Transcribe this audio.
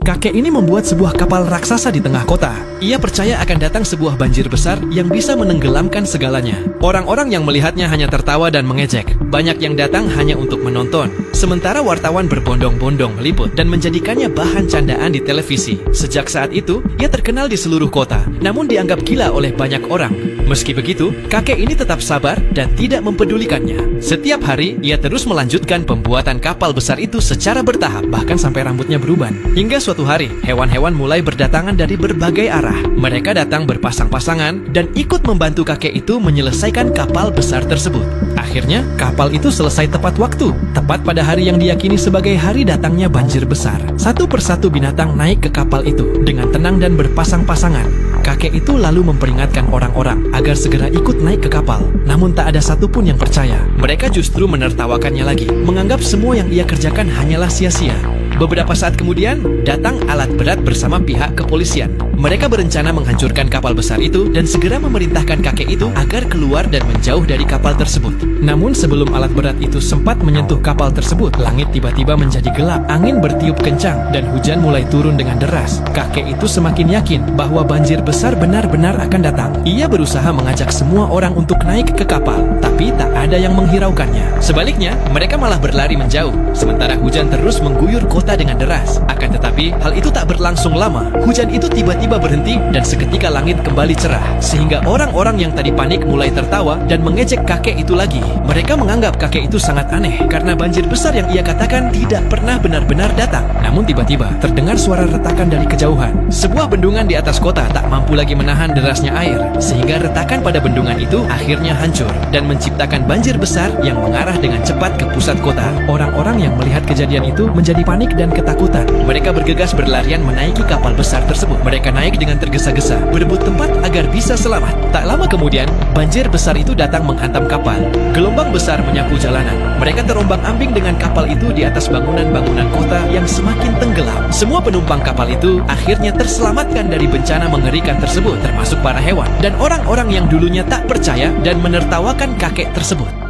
Kakek ini membuat sebuah kapal raksasa di tengah kota. Ia percaya akan datang sebuah banjir besar yang bisa menenggelamkan segalanya. Orang-orang yang melihatnya hanya tertawa dan mengejek. Banyak yang datang hanya untuk menonton. Sementara wartawan berbondong-bondong meliput dan menjadikannya bahan candaan di televisi. Sejak saat itu, ia terkenal di seluruh kota, namun dianggap gila oleh banyak orang. Meski begitu, kakek ini tetap sabar dan tidak mempedulikannya. Setiap hari, ia terus melanjutkan pembuatan kapal besar itu secara bertahap, bahkan sampai rambutnya beruban. Hingga suatu hari, hewan-hewan mulai berdatangan dari berbagai arah. Mereka datang berpasang-pasangan dan ikut membantu kakek itu menyelesaikan kapal besar tersebut. Akhirnya, kapal itu selesai tepat waktu, tepat pada hari yang diyakini sebagai hari datangnya banjir besar. Satu persatu binatang naik ke kapal itu dengan tenang dan berpasang-pasangan. Kakek itu lalu memperingatkan orang-orang agar segera ikut naik ke kapal. Namun tak ada satupun yang percaya. Mereka justru menertawakannya lagi, menganggap semua yang ia kerjakan hanyalah sia-sia. Beberapa saat kemudian, datang alat berat bersama pihak kepolisian. Mereka berencana menghancurkan kapal besar itu dan segera memerintahkan kakek itu agar keluar dan menjauh dari kapal tersebut. Namun sebelum alat berat itu sempat menyentuh kapal tersebut, langit tiba-tiba menjadi gelap, angin bertiup kencang, dan hujan mulai turun dengan deras. Kakek itu semakin yakin bahwa banjir besar benar-benar akan datang. Ia berusaha mengajak semua orang untuk naik ke kapal, tapi tak ada yang menghiraukannya. Sebaliknya, mereka malah berlari menjauh, sementara hujan terus mengguyur kota dengan deras. Akan tetapi, hal itu tak berlangsung lama. Hujan itu tiba-tiba berhenti dan seketika langit kembali cerah, sehingga orang-orang yang tadi panik mulai tertawa dan mengejek kakek itu lagi. Mereka menganggap kakek itu sangat aneh karena banjir besar yang ia katakan tidak pernah benar-benar datang. Namun tiba-tiba terdengar suara retakan dari kejauhan. Sebuah bendungan di atas kota tak mampu lagi menahan derasnya air, sehingga retakan pada bendungan itu akhirnya hancur dan menciptakan banjir besar yang mengarah dengan cepat ke pusat kota. Orang-orang yang melihat kejadian itu menjadi panik dan ketakutan. Mereka bergegas berlarian menaiki kapal besar tersebut. Mereka naik dengan tergesa-gesa, berebut tempat agar bisa selamat. Tak lama kemudian, banjir besar itu datang menghantam kapal. Gelombang besar menyapu jalanan. Mereka terombang-ambing dengan kapal itu di atas bangunan-bangunan kota yang semakin tenggelam. Semua penumpang kapal itu akhirnya terselamatkan dari bencana mengerikan tersebut, termasuk para hewan dan orang-orang yang dulunya tak percaya dan menertawakan kakek tersebut.